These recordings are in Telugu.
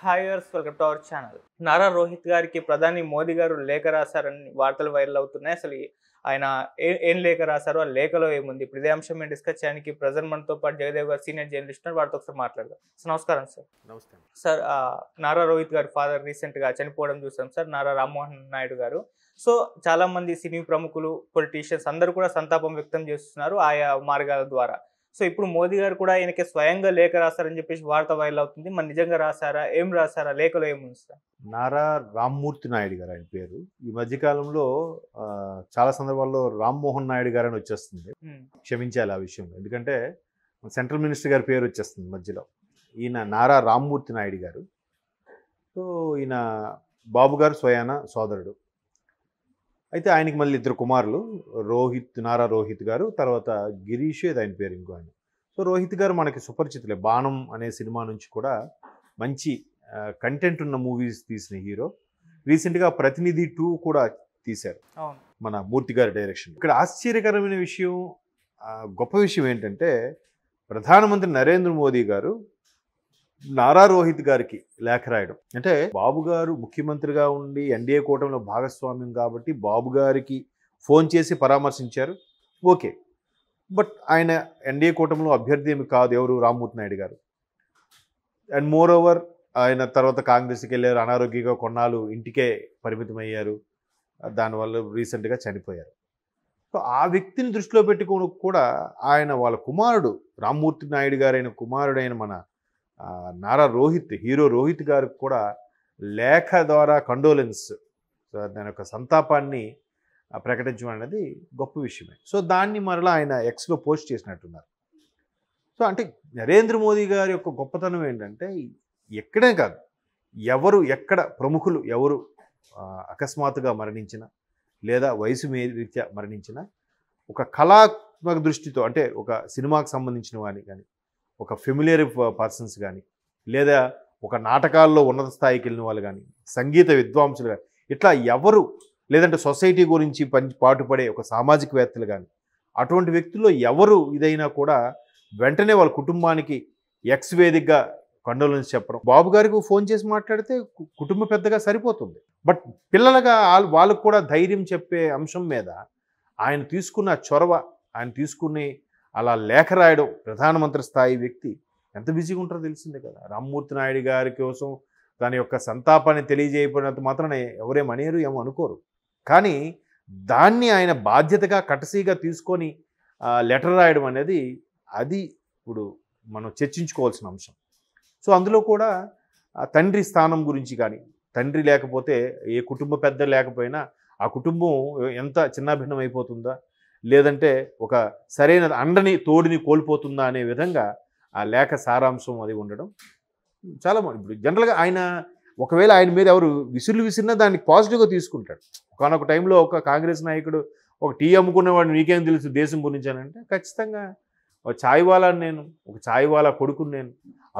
Hi viewers, welcome to our channel. Nara Rohit గారికి ప్రధాని మోదీ గారు లేఖ రాశారని వార్తలు వైరల్ అవుతున్నాయి. అసలు ఆయన ఏం లేఖ రాశారో, ఆ లేఖలో ఏముంది? ఇప్పుడు ఇదే అంశం మేము డిస్కస్ చేయడానికి ప్రజెంట్ మనతో పాటు జగదేవ్ గారు సీనియర్ జర్నలిస్ట్ ఉన్నారు. వారితో ఒకసారి మాట్లాడదాం. సార్ నమస్కారం సార్. నమస్తే. సార్, నారా రోహిత్ గారి ఫాదర్ రీసెంట్గా చనిపోవడం చూసాం సార్, నారా రామ్మోహన్ నాయుడు గారు. సో చాలా మంది సినీ ప్రముఖులు, పొలిటీషియన్స్ అందరూ కూడా సంతాపం వ్యక్తం చేస్తున్నారు ఆయా మార్గాల ద్వారా. సో ఇప్పుడు మోదీ గారు కూడా ఆయనకి స్వయంగా లేఖ రాశారని చెప్పేసి వార్త వైరల్ అవుతుంది. మరి నిజంగా రాశారా? ఏం రాశారా? లేఖలో ఏముంది సార్? నారా రామ్మూర్తి నాయుడు గారు ఆయన పేరు. ఈ మధ్యకాలంలో చాలా సందర్భాల్లో రామ్మోహన్ నాయుడు గారు అని వచ్చేస్తుంది. క్షమించాలి ఆ విషయంలో, ఎందుకంటే సెంట్రల్ మినిస్టర్ గారి పేరు వచ్చేస్తుంది మధ్యలో. ఈయన నారా రామ్మూర్తి నాయుడు గారు. సో ఈయన బాబు గారు స్వయాన సోదరుడు. అయితే ఆయనకి మళ్ళీ ఇద్దరు కుమారులు, నారా రోహిత్ గారు, తర్వాత గిరీష్ ఇది ఆయన పేరు ఇంకో ఆయన. సో రోహిత్ గారు మనకి సుపరిచితులే. బాణం అనే సినిమా నుంచి కూడా మంచి కంటెంట్ ఉన్న మూవీస్ తీసిన హీరో. రీసెంట్గా ప్రతినిధి 2 కూడా తీశారు మన మూర్తి గారి డైరెక్షన్. ఇక్కడ ఆశ్చర్యకరమైన విషయం, గొప్ప విషయం ఏంటంటే ప్రధానమంత్రి నరేంద్ర మోదీ గారు నారా రోహిత్ గారికి లేఖ రాయడం. అంటే బాబు గారు ముఖ్యమంత్రిగా ఉండి ఎన్డీఏ కూటమిలో భాగస్వామ్యం కాబట్టి బాబు గారికి ఫోన్ చేసి పరామర్శించారు, ఓకే. బట్ ఆయన ఎన్డీఏ కూటమిలో అభ్యర్థి ఏమి కాదు, ఎవరు? రామ్మూర్తి నాయుడు గారు. అండ్ మోర్ ఓవర్ ఆయన తర్వాత కాంగ్రెస్కి వెళ్ళారు, అనారోగ్యంగా కొన్నాళ్ళు ఇంటికే పరిమితమయ్యారు, దానివల్ల రీసెంట్గా చనిపోయారు. సో ఆ వ్యక్తిని దృష్టిలో పెట్టుకుని కూడా ఆయన వాళ్ళ కుమారుడు రామ్మూర్తి నాయుడు గారైన కుమారుడైన మన నారా రోహిత్, హీరో రోహిత్ గారికి కూడా లేఖ ద్వారా కండోలెన్స్, దాని యొక్క సంతాపాన్ని ప్రకటించడం అనేది గొప్ప విషయమే. సో దాన్ని మరలా ఆయన ఎక్స్లో పోస్ట్ చేసినట్టున్నారు. సో అంటే నరేంద్ర మోదీ గారి యొక్క గొప్పతనం ఏంటంటే ఎక్కడే కాదు, ఎవరు ఎక్కడ ప్రముఖులు ఎవరు అకస్మాత్తుగా మరణించిన లేదా వయసు రీత్యా మరణించిన ఒక కళాత్మక దృష్టితో, అంటే ఒక సినిమాకు సంబంధించిన వారిని కానీ, ఒక ఫెమిలియర్ పర్సన్స్ కానీ, లేదా ఒక నాటకాల్లో ఉన్నత స్థాయికి వెళ్ళిన వాళ్ళు కానీ, సంగీత విద్వాంసులు కానీ, ఇట్లా ఎవరు, లేదంటే సొసైటీ గురించి పాటుపడే ఒక సామాజికవేత్తలు కానీ, అటువంటి వ్యక్తుల్లో ఎవరు ఇదైనా కూడా వెంటనే వాళ్ళ కుటుంబానికి ఎక్స్ వేదికగా కండోలెన్స్ చెప్పడం. బాబు గారికి ఫోన్ చేసి మాట్లాడితే కుటుంబ పెద్దగా సరిపోతుంది. బట్ పిల్లలుగా వాళ్ళకు కూడా ధైర్యం చెప్పే అంశం మీద ఆయన తీసుకున్న చొరవ, ఆయన తీసుకుని అలా లేఖ రాయడం, ప్రధానమంత్రి స్థాయి వ్యక్తి ఎంత బిజీగా ఉంటారో తెలిసిందే కదా. రామ్మూర్తి నాయుడు గారి కోసం దాని యొక్క సంతాపాన్ని తెలియజేయబడినంత మాత్రాన ఎవరేమనేరు, ఏమో అనుకోరు. కానీ దాన్ని ఆయన బాధ్యతగా కటసీగా తీసుకొని లెటర్ రాయడం అనేది అది ఇప్పుడు మనం చర్చించుకోవాల్సిన అంశం. సో అందులో కూడా తండ్రి స్థానం గురించి కానీ, తండ్రి లేకపోతే ఏ కుటుంబ పెద్ద లేకపోయినా ఆ కుటుంబం ఎంత చిన్నాభిన్నం అయిపోతుందా, లేదంటే ఒక సరైన అండని తోడుని కోల్పోతుందా అనే విధంగా ఆ లేఖ సారాంశం అది ఉండడం చాలా. ఇప్పుడు జనరల్గా ఆయన ఒకవేళ ఆయన మీద ఎవరు విసిరినా దాన్ని పాజిటివ్గా తీసుకుంటాడు. ఒకనొక టైంలో ఒక కాంగ్రెస్ నాయకుడు ఒక టీ అమ్ముకునేవాడు, నీకేం తెలుసు దేశం గురించి అని అంటే, ఖచ్చితంగా ఒక ఛాయ్ వాలాని నేను, ఒక ఛాయ్ వాలా కొడుకుని నేను.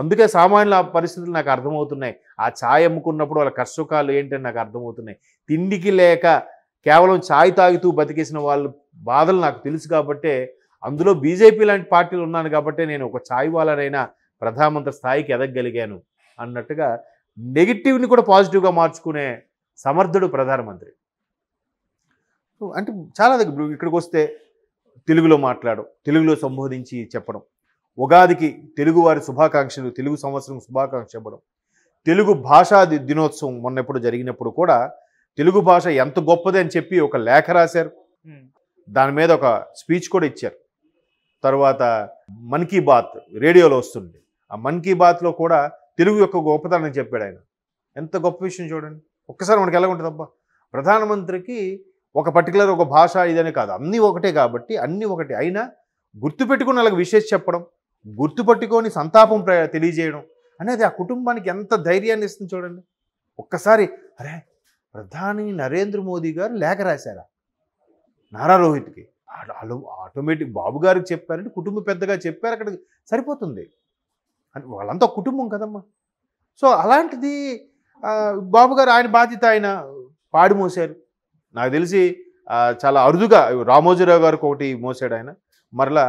అందుకే సామాన్యుల పరిస్థితులు నాకు అర్థమవుతున్నాయి. ఆ ఛాయ్ అమ్ముకున్నప్పుడు వాళ్ళ కష్టసుఖాలు ఏంటని నాకు అర్థమవుతున్నాయి. తిండికి లేక కేవలం ఛాయ్ తాగుతూ బతికేసిన వాళ్ళు బాధలు నాకు తెలుసు కాబట్టే, అందులో బీజేపీ లాంటి పార్టీలు ఉన్నాను కాబట్టే నేను ఒక ఛాయ్ వాలానైనా ప్రధానమంత్రి స్థాయికి ఎదగగలిగాను అన్నట్టుగా నెగిటివ్ని కూడా పాజిటివ్గా మార్చుకునే సమర్థుడు ప్రధానమంత్రి. అంటే చాలా దగ్గర ఇక్కడికి వస్తే తెలుగులో మాట్లాడడం, తెలుగులో సంబోధించి చెప్పడం, ఉగాదికి తెలుగువారి శుభాకాంక్షలు, తెలుగు సంవత్సరం శుభాకాంక్ష చెప్పడం, తెలుగు భాషా దినోత్సవం మొన్నెప్పుడు జరిగినప్పుడు కూడా తెలుగు భాష ఎంత గొప్పది అని చెప్పి ఒక లేఖ రాశారు. దాని మీద ఒక స్పీచ్ కూడా ఇచ్చారు. తర్వాత మన్ కీ బాత్ రేడియోలో వస్తుంది, ఆ మన్ కీ బాత్లో కూడా తెలుగు యొక్క గొప్పతనం చెప్పాడు ఆయన. ఎంత గొప్ప విషయం చూడండి. ఒక్కసారి మనకి ఎలా ఉంటుంది, అబ్బా ప్రధానమంత్రికి ఒక పర్టికులర్ ఒక భాష ఇదనే కాదు, అన్నీ ఒకటే కాబట్టి అన్నీ ఒకటే అయినా గుర్తుపెట్టుకుని అలాగ విశేష చెప్పడం, గుర్తుపట్టుకొని సంతాపం తెలియజేయడం అనేది ఆ కుటుంబానికి ఎంత ధైర్యాన్ని ఇస్తుంది చూడండి. ఒక్కసారి అరే ప్రధాని నరేంద్ర మోదీ గారు లేఖ రాశారా నారా రోహిత్కి, ఆటోమేటిక్ బాబు గారికి చెప్పారంటే కుటుంబ పెద్దగా చెప్పారు, అక్కడికి సరిపోతుంది. అంటే వాళ్ళంతా కుటుంబం కదమ్మా. సో అలాంటిది బాబు గారు ఆయన బాధ్యత ఆయన పాడి మోసారు. నాకు తెలిసి చాలా అరుదుగా రామోజీరావు గారికి ఒకటి మోసాడు ఆయన, మరలా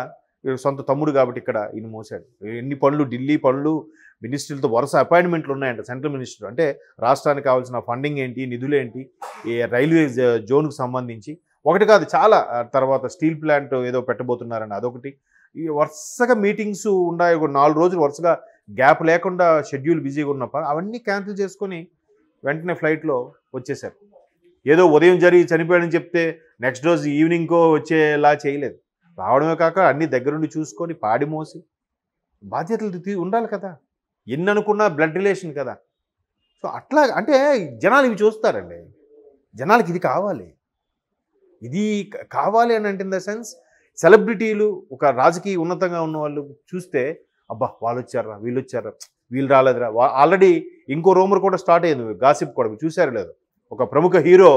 సొంత తమ్ముడు కాబట్టి ఇక్కడ ఈయన మోసాడు. ఎన్ని పనులు, ఢిల్లీ పనులు, మినిస్ట్రీలతో వరుస అపాయింట్మెంట్లు ఉన్నాయంట. సెంట్రల్ మినిస్టర్ అంటే రాష్ట్రానికి కావాల్సిన ఫండింగ్ ఏంటి, నిధులు ఏంటి, ఈ రైల్వే జోన్కు సంబంధించి ఒకటి కాదు చాలా. తర్వాత స్టీల్ ప్లాంట్ ఏదో పెట్టబోతున్నారని అదొకటి. ఈ వరుసగా మీటింగ్స్ ఉన్నాయి. ఒక 4 రోజులు వరుసగా గ్యాప్ లేకుండా షెడ్యూల్ బిజీగా ఉన్నప్ప అవన్నీ క్యాన్సిల్ చేసుకొని వెంటనే ఫ్లైట్లో వచ్చేసారు. ఏదో ఉదయం జరిగి చనిపోయాడని చెప్తే నెక్స్ట్ రోజు ఈవినింగ్కో వచ్చేలా చేయలేదు. రావడమే కాక అన్ని దగ్గరుండి చూసుకొని పాడి మోసి బాధ్యతలు ఉండాలి కదా. ఎన్ని అనుకున్నా బ్లడ్ రిలేషన్ కదా. సో అట్లా అంటే జనాలు ఇవి చూస్తారండి. జనాలకి ఇది కావాలి, ఇది కావాలి అని అంటే ఇన్ ద సెన్స్ సెలబ్రిటీలు ఒక రాజకీయ ఉన్నతంగా ఉన్న వాళ్ళు చూస్తే అబ్బా వాళ్ళు వచ్చారా, వీళ్ళు వచ్చారా, వీళ్ళు రాలేదురా. ఆల్రెడీ ఇంకో రూమర్ కూడా స్టార్ట్ అయ్యింది, గాసిప్ కూడా చూసారు లేదు. ఒక ప్రముఖ హీరో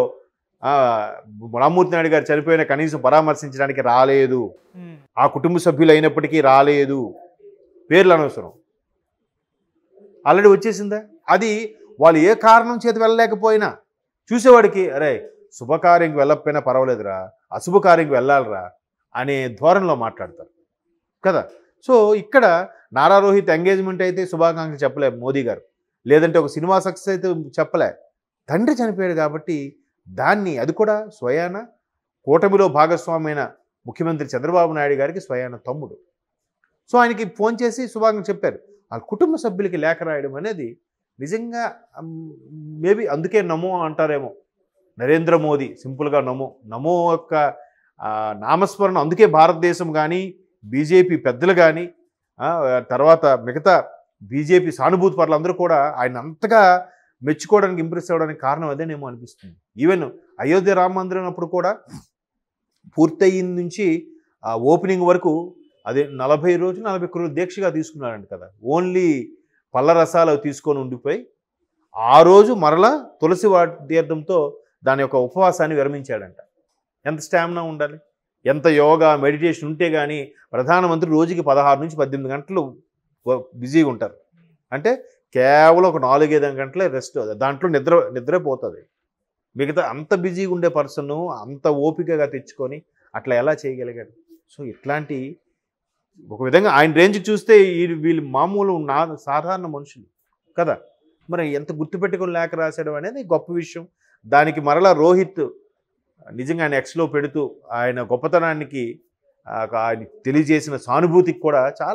రామ్మూర్తి నాయుడు గారు చనిపోయిన కనీసం పరామర్శించడానికి రాలేదు, ఆ కుటుంబ సభ్యులు అయినప్పటికీ రాలేదు, పేర్లు అనవసరం, ఆల్రెడీ వచ్చేసిందా. అది వాళ్ళు ఏ కారణం చేతి వెళ్ళలేకపోయినా చూసేవాడికి అరే శుభకార్యంకి వెళ్ళకపోయినా పర్వాలేదురా, అశుభకార్యంకి వెళ్ళాలిరా అనే ధోరణిలో మాట్లాడతారు కదా. సో ఇక్కడ నారా రోహిత్ ఎంగేజ్మెంట్ అయితే శుభాకాంక్షలు చెప్పలే మోదీ గారు, లేదంటే ఒక సినిమా సక్సెస్ అయితే చెప్పలే. తండ్రి చనిపోయాడు కాబట్టి దాన్ని, అది కూడా స్వయాన కూటమిలో భాగస్వామైన ముఖ్యమంత్రి చంద్రబాబు నాయుడు గారికి స్వయాన తమ్ముడు. సో ఆయనకి ఫోన్ చేసి శుభాకాంక్షలు చెప్పారు. ఆ కుటుంబ సభ్యులకి లేఖ రాయడం అనేది నిజంగా మేబీ అందుకే నమో అంటారేమో. నరేంద్ర మోదీ సింపుల్గా నమో, నమో యొక్క నామస్మరణ అందుకే భారతదేశం కానీ బీజేపీ పెద్దలు కానీ తర్వాత మిగతా బీజేపీ సానుభూతి పట్ల అందరూ కూడా ఆయన అంతగా మెచ్చుకోవడానికి, ఇంప్రెస్ అవ్వడానికి కారణం అదేనేమో అనిపిస్తుంది. ఈవెన్ అయోధ్య రామ మందిరం అప్పుడు కూడా పూర్తయిన నుంచి ఓపెనింగ్ వరకు అదే 40 రోజులు 40 రోజులు దీక్షగా తీసుకున్నారంట కదా. ఓన్లీ పళ్ళ రసాలు తీసుకొని ఉండిపోయి ఆ రోజు మరలా తులసి తీర్థంతో దాని యొక్క ఉపవాసాన్ని విరమించాడంట. ఎంత స్టామినా ఉండాలి, ఎంత యోగా మెడిటేషన్ ఉంటే కానీ ప్రధానమంత్రి రోజుకి 16 నుంచి 18 గంటలు బిజీగా ఉంటారు. అంటే కేవలం ఒక 4-5 గంటలే రెస్ట్, దాంట్లో నిద్రే పోతుంది. మిగతా అంత బిజీగా ఉండే పర్సన్ అంత ఓపికగా తెచ్చుకొని అట్లా ఎలా చేయగలిగాడు? సో ఇట్లాంటి ఒక విధంగా ఆయన రేంజ్ చూస్తే వీళ్ళు మామూలు సాధారణ మనుషులు కదా. మరి ఎంత గుర్తుపెట్టుకుని లేఖ రాసేయడం అనేది గొప్ప విషయం. దానికి మరలా రోహిత్ నిజంగా ఆయన ఎక్స్లో పెడుతూ ఆయన గొప్పతనానికి ఆయన తెలియజేసిన సానుభూతికి కూడా చాలా